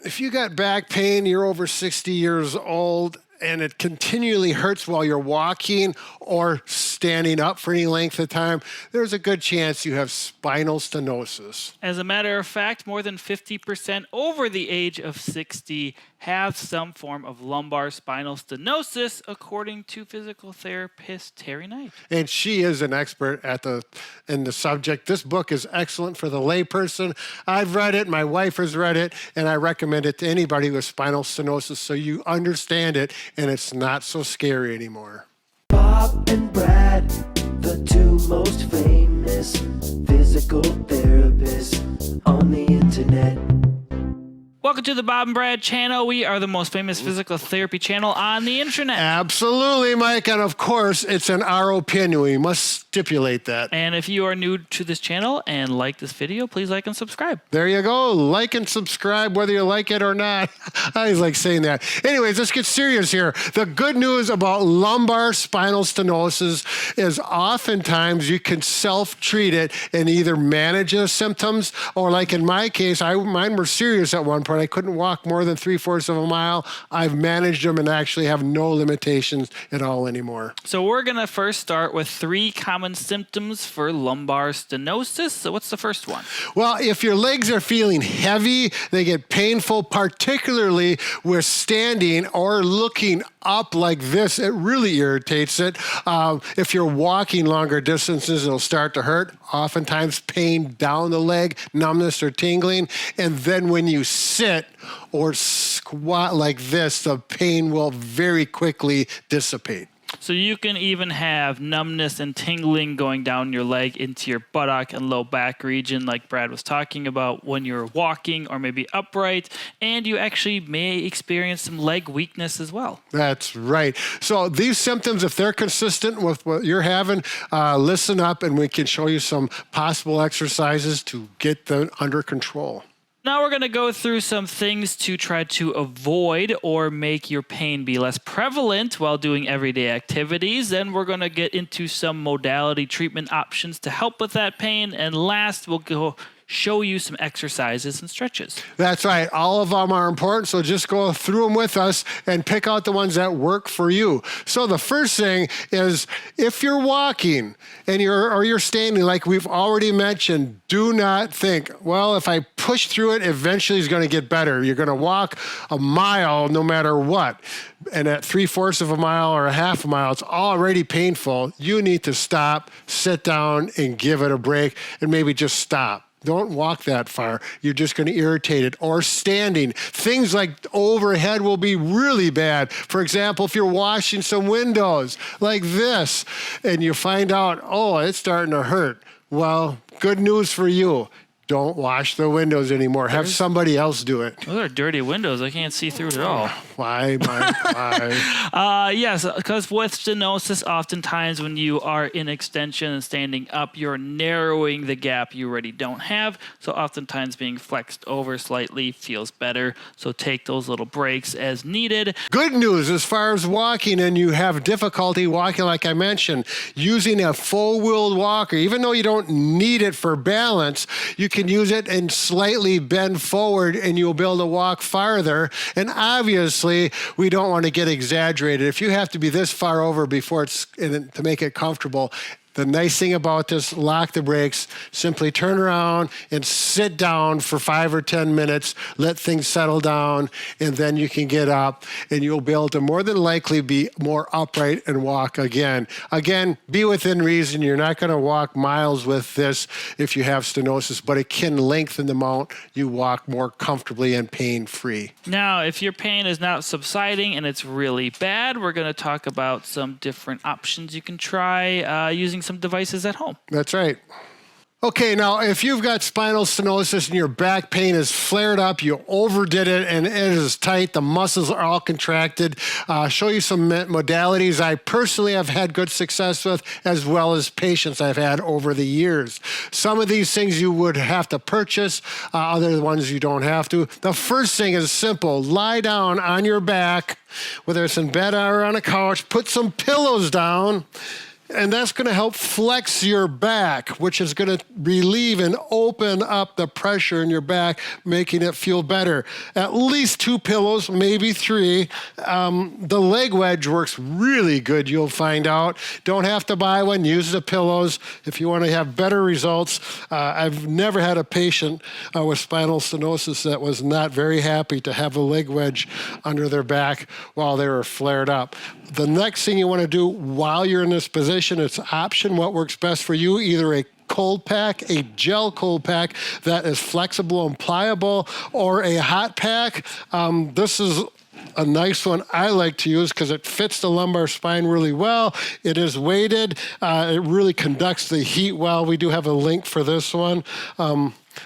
if you got back pain, you're over 60 years old, and it continually hurts while you're walking or standing up for any length of time, there's a good chance you have spinal stenosis. As a matter of fact, more than 50% over the age of 60 have some form of lumbar spinal stenosis, according to physical therapist Terry Knight. And she is an expert in the subject. This book is excellent for the layperson. I've read it, my wife has read it, and I recommend it to anybody with spinal stenosis so you understand it and it's not so scary anymore. Bob and Brad, the two most famous physical therapists on the internet. Welcome to the Bob and Brad channel. We are the most famous physical therapy channel on the internet. Absolutely, Mike. And of course, it's in our opinion. We must stipulate that. And if you are new to this channel and like this video, please like and subscribe. There you go. Like and subscribe whether you like it or not. I always like saying that. Anyways, let's get serious here. The good news about lumbar spinal stenosis is oftentimes you can self-treat it and either manage the symptoms or, like in my case, mine were serious at one point. I couldn't walk more than 3/4 of a mile. I've managed them and actually have no limitations at all anymore. So we're going to first start with 3 common symptoms for lumbar stenosis. So what's the first one? Well, if your legs are feeling heavy, they get painful, particularly with standing or looking up like this. It really irritates it. If you're walking longer distances, it'll start to hurt. Oftentimes pain down the leg, numbness or tingling. And then when you sit or squat like this, the pain will very quickly dissipate. So you can even have numbness and tingling going down your leg into your buttock and low back region like Brad was talking about when you're walking or maybe upright, and you actually may experience some leg weakness as well. That's right. So these symptoms, if they're consistent with what you're having, listen up and we can show you some possible exercises to get them under control. Now we're going to go through some things to try to avoid or make your pain be less prevalent while doing everyday activities. Then we're going to get into some modality treatment options to help with that pain. And last, we'll go show you some exercises and stretches. That's right. All of them are important, so just go through them with us and pick out the ones that work for you. So the first thing is, if you're walking and you're standing, like we've already mentioned, do not think, well, if I push through it, eventually it's going to get better. You're going to walk a mile no matter what. And at 3/4 of a mile or a half a mile, it's already painful. You need to stop, sit down, and give it a break, and maybe just stop. Don't walk that far. You're just going to irritate it. Or standing. Things like overhead will be really bad. For example, if you're washing some windows like this and you find out, oh, it's starting to hurt. Well, good news for you. Don't wash the windows anymore. Have somebody else do it. Those are dirty windows. I can't see through it at all. Why, Mike? Why? Yes, because with stenosis, oftentimes when you are in extension and standing up, you're narrowing the gap you already don't have. So oftentimes being flexed over slightly feels better. So take those little breaks as needed. Good news as far as walking and you have difficulty walking, like I mentioned, using a full-wheeled walker, even though you don't need it for balance, you can use it and slightly bend forward and you'll be able to walk farther. And obviously, we don't want to get exaggerated. If you have to be this far over before to make it comfortable, the nice thing about this, lock the brakes, simply turn around and sit down for 5 or 10 minutes, let things settle down, and then you can get up and you'll be able to more than likely be more upright and walk again. Again, be within reason. You're not going to walk miles with this if you have stenosis, but it can lengthen the amount you walk more comfortably and pain-free. Now, if your pain is not subsiding and it's really bad, we're going to talk about some different options you can try using some devices at home. That's right. Okay, now if you've got spinal stenosis and your back pain is flared up, you overdid it and it is tight, the muscles are all contracted, show you some modalities I personally have had good success with, as well as patients I've had over the years. Some of these things you would have to purchase, other ones you don't have to. The first thing is simple. Lie down on your back, whether it's in bed or on a couch, put some pillows down, And that's going to help flex your back, which is going to relieve and open up the pressure in your back, making it feel better. At least 2 pillows, maybe 3. The leg wedge works really good, you'll find out. Don't have to buy one. Use the pillows if you want to have better results. I've never had a patient with spinal stenosis that was not very happy to have a leg wedge under their back while they were flared up. The next thing you want to do while you're in this position, it's option what works best for you, either a cold pack, a gel cold pack that is flexible and pliable, or a hot pack. This is a nice one I like to use because it fits the lumbar spine really well. It is weighted. It really conducts the heat well. We do have a link for this one.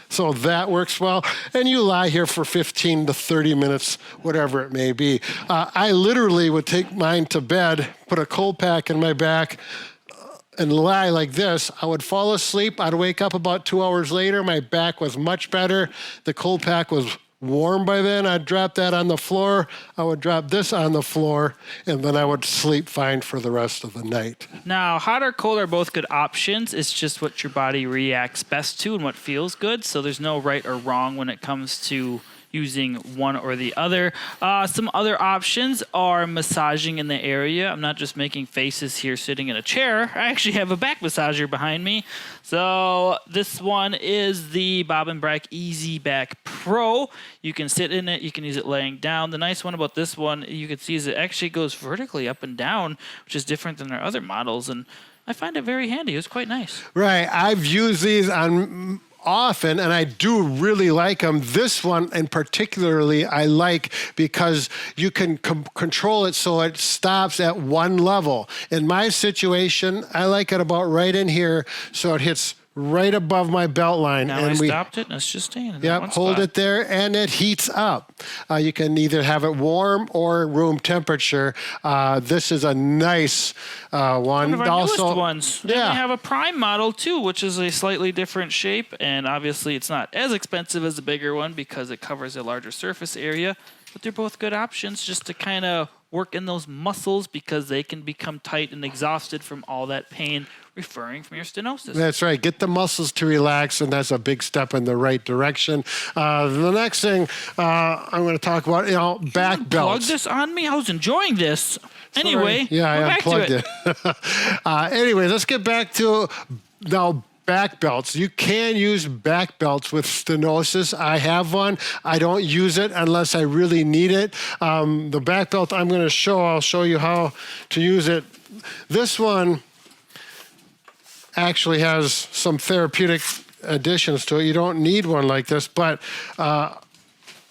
So that works well. And you lie here for 15 to 30 minutes, whatever it may be. I literally would take mine to bed, put a cold pack in my back, and lie like this. I would fall asleep. I'd wake up about 2 hours later. My back was much better. The cold pack was warm by then. I'd drop that on the floor. I would drop this on the floor, and then I would sleep fine for the rest of the night. Now, hot or cold are both good options. It's just what your body reacts best to and what feels good. So there's no right or wrong when it comes to using one or the other. Some other options are massaging in the area. I'm not just making faces here sitting in a chair. I actually have a back massager behind me. So this one is the Bob and Brack EZBack Pro. You can sit in it. You can use it laying down. The nice one about this one, you can see, is it actually goes vertically up and down, which is different than our other models. And I find it very handy. It's quite nice. Right. I've used these on often, and I do really like them. This one in particularly I like because you can control it so it stops at one level. In my situation, I like it about right in here so it hits right above my belt line. Now and I stopped it and it's just staying in that one hold spot. it there and it heats up. You can either have it warm or room temperature. This is a nice one. One of our also, newest ones. Then yeah. we have a Prime model too, which is a slightly different shape, and obviously it's not as expensive as the bigger one because it covers a larger surface area. But they're both good options just to kind of work in those muscles because they can become tight and exhausted from all that pain referring from your stenosis. That's right. Get the muscles to relax, and that's a big step in the right direction. The next thing I'm going to talk about, back Plug belts. this on me. I was enjoying this. Sorry. Anyway, yeah, I we're back to unplugged it. it. Anyway, let's get back to now. Back belts. You can use back belts with stenosis. I have one. I don't use it unless I really need it. The back belt I'm going to show, I'll show you how to use it. This one actually has some therapeutic additions to it. You don't need one like this, but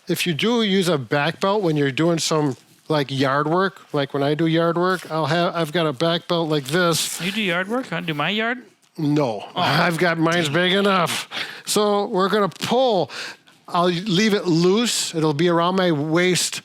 if you do use a back belt when you're doing some like yard work, like when I do yard work, I've got a back belt like this. You do yard work? I do my yard? No, I've got mine's big enough. So we're going to pull. I'll leave it loose. It'll be around my waist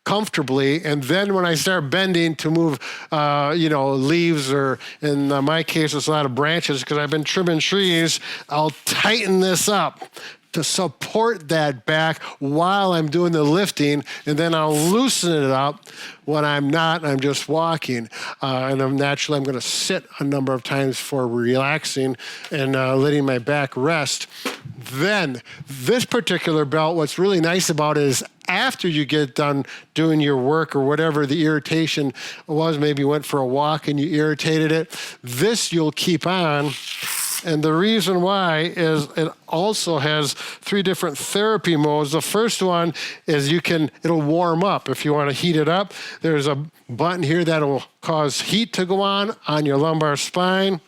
comfortably. And then when I start bending to move, leaves, or in my case, it's a lot of branches because I've been trimming trees, I'll tighten this up to support that back while I'm doing the lifting, and then I'll loosen it up when I'm not, I'm just walking. And I'm going to sit a number of times for relaxing and letting my back rest. Then this particular belt, what's really nice about it is after you get done doing your work or whatever the irritation was, maybe you went for a walk and you irritated it, this you'll keep on. And the reason why is it also has 3 different therapy modes. The first one is it'll warm up. If you want to heat it up, there's a button here that'll cause heat to go on your lumbar spine.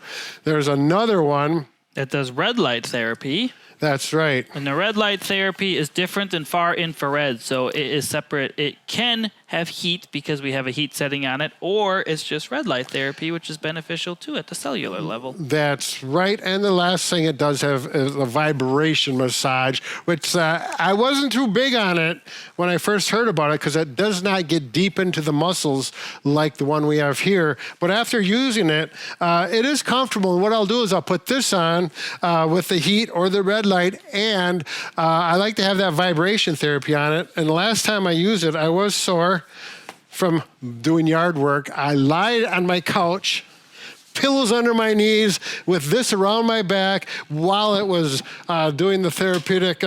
There's another one that does red light therapy. That's right. And the red light therapy is different than far infrared, so it is separate. It can have heat because we have a heat setting on it, or it's just red light therapy, which is beneficial too at the cellular level. That's right. And the last thing it does have is a vibration massage, which I wasn't too big on it when I first heard about it because it does not get deep into the muscles like the one we have here. But after using it, it is comfortable. And what I'll do is I'll put this on with the heat or the red light, and I like to have that vibration therapy on it. And the last time I used it, I was sore from doing yard work. I lied on my couch, pillows under my knees with this around my back while it was doing the therapeutic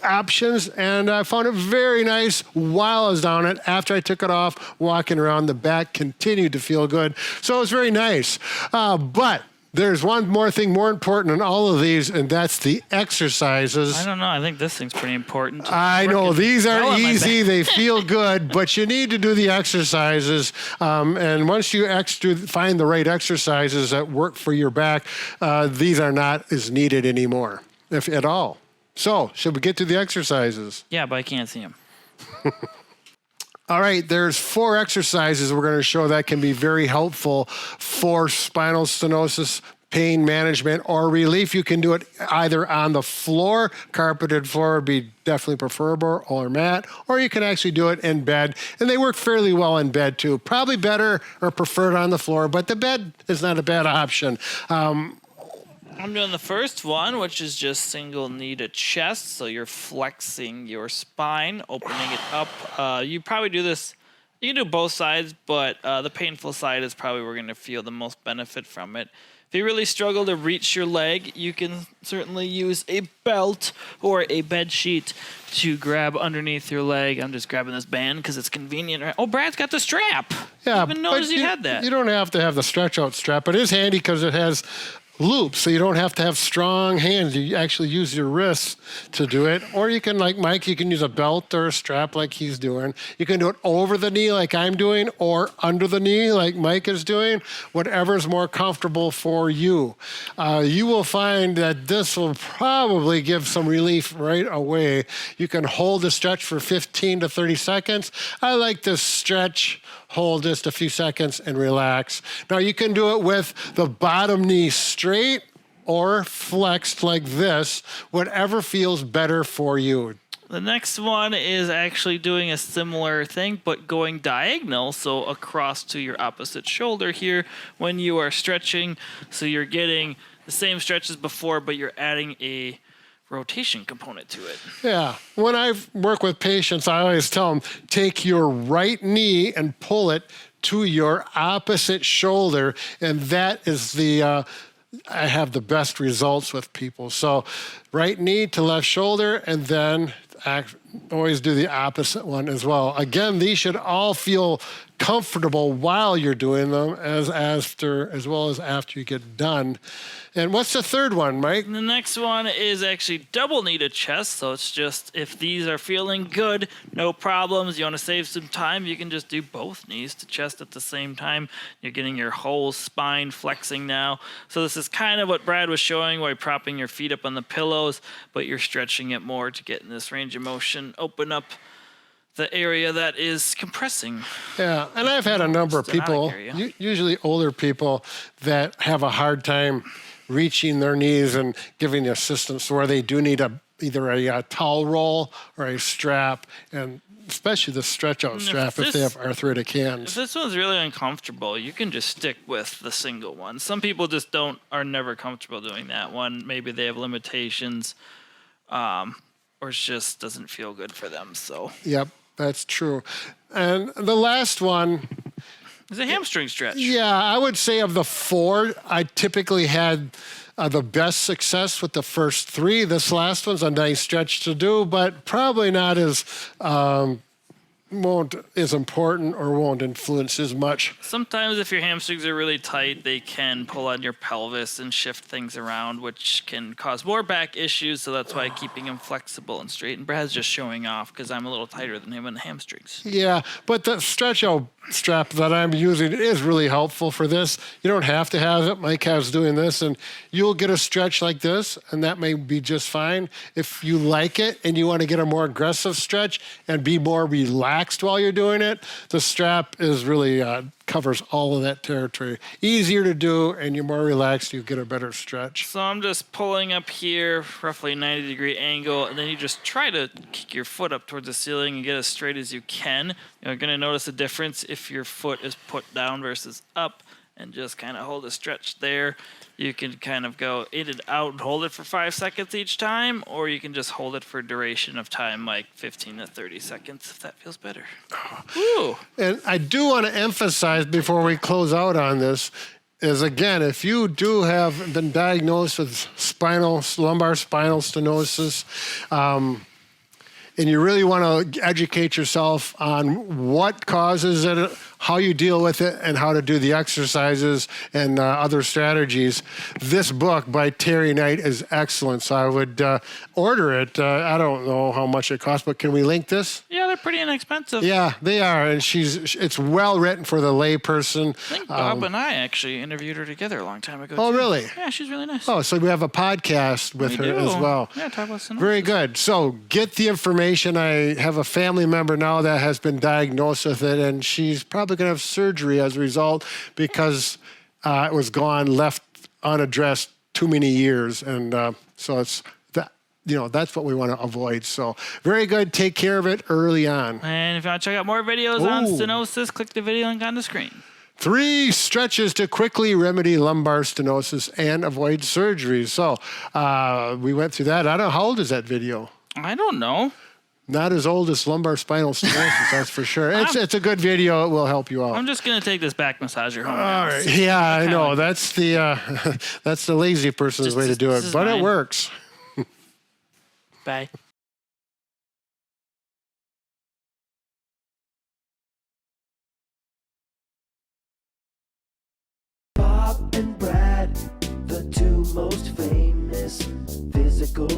options, and I found it very nice while I was down it. After I took it off, walking around, the back continued to feel good. So it was very nice. But there's one more thing more important than all of these, and that's the exercises. I don't know. I think this thing's pretty important. I know. These are easy. They feel good, but you need to do the exercises. And once you find the right exercises that work for your back, these are not as needed anymore, if at all. So, should we get to the exercises? Yeah, but I can't see them. All right, there's 4 exercises we're going to show that can be very helpful for spinal stenosis, pain management, or relief. You can do it either on the floor. Carpeted floor would be definitely preferable, or mat, or you can actually do it in bed. And they work fairly well in bed too. Probably better or preferred on the floor, but the bed is not a bad option. I'm doing the first one, which is just single knee to chest. So you're flexing your spine, opening it up. You probably do this, you can do both sides, but the painful side is probably where we're going to feel the most benefit from it. If you really struggle to reach your leg, you can certainly use a belt or a bed sheet to grab underneath your leg. I'm just grabbing this band because it's convenient. Oh, Brad's got the strap. Yeah, I didn't even notice you had that. You don't have to have the stretch out strap, but it is handy because it has loops, so you don't have to have strong hands. You actually use your wrists to do it. Or you can, like Mike, you can use a belt or a strap like he's doing. You can do it over the knee like I'm doing, or under the knee like Mike is doing, whatever's more comfortable for you. You will find that this will probably give some relief right away. You can hold the stretch for 15 to 30 seconds. I like to stretch, hold just a few seconds, and relax. Now you can do it with the bottom knee straight or flexed like this, whatever feels better for you. The next one is actually doing a similar thing, but going diagonal, so across to your opposite shoulder here when you are stretching. So you're getting the same stretch as before, but you're adding a rotation component to it. Yeah. When I work with patients, I always tell them, take your right knee and pull it to your opposite shoulder, and that is I have the best results with people. So right knee to left shoulder, and then I always do the opposite one as well. Again, these should all feel comfortable while you're doing them, as well as after you get done. And what's the third one, Mike? The next one is actually double knee to chest. So it's just, if these are feeling good, no problems, you want to save some time, you can just do both knees to chest at the same time. You're getting your whole spine flexing now. So this is kind of what Brad was showing, where you're propping your feet up on the pillows, but you're stretching it more to get in this range of motion, open up the area that is compressing. Yeah, and I've had a number of people, usually older people, that have a hard time reaching their knees and giving assistance, where they do need either a towel roll or a strap, and especially the stretch out strap if they have arthritic hands. If this one's really uncomfortable, you can just stick with the single one. Some people just are never comfortable doing that one. Maybe they have limitations, or it just doesn't feel good for them. So yep, that's true. And the last one is a hamstring stretch. Yeah, I would say of the 4, I typically had the best success with the first 3. This last one's a nice stretch to do, but probably not as important or won't influence as much. Sometimes if your hamstrings are really tight, they can pull on your pelvis and shift things around, which can cause more back issues. So that's why keeping them flexible and straight. And Brad's just showing off because I'm a little tighter than him in the hamstrings. Yeah, but the stretch out strap that I'm using is really helpful for this. You don't have to have it. Mike has doing this, and you'll get a stretch like this, and that may be just fine. If you like it and you want to get a more aggressive stretch and be more relaxed while you're doing it, the strap is really covers all of that territory. Easier to do, and you're more relaxed, you get a better stretch. So I'm just pulling up here, roughly 90-degree angle, and then you just try to kick your foot up towards the ceiling and get as straight as you can. You're going to notice a difference if your foot is put down versus up, and just kind of hold a stretch there. You can kind of go in and out and hold it for 5 seconds each time, or you can just hold it for a duration of time, like 15 to 30 seconds, if that feels better. Ooh. And I do want to emphasize before we close out on this is, again, if you do have been diagnosed with lumbar spinal stenosis, and you really want to educate yourself on what causes it, how you deal with it, and how to do the exercises and other strategies, this book by Terry Knight is excellent. So I would order it. I don't know how much it costs, but can we link this? Yeah, they're pretty inexpensive. Yeah, they are. And it's well written for the layperson. I think Bob and I actually interviewed her together a long time ago. Oh, too. really? Yeah, she's really nice. Oh, so we have a podcast with her as well. Yeah, talk about stenosis. Very good. So get the information. I have a family member now that has been diagnosed with it, and she's probably going to have surgery as a result because it was left unaddressed too many years. And so it's that, that's what we want to avoid. So very good. Take care of it early on. And if you want to check out more videos on stenosis, click the video link on the screen. 3 stretches to quickly remedy lumbar stenosis and avoid surgery. So we went through that. I don't know. How old is that video? I don't know. Not as old as lumbar spinal stenosis, that's for sure. It's a good video. It will help you out. I'm just going to take this back massager home. All right. Yeah, I know. That's the lazy person's way to do it, but it works. Bye. Bob and Brad, the 2 most famous physical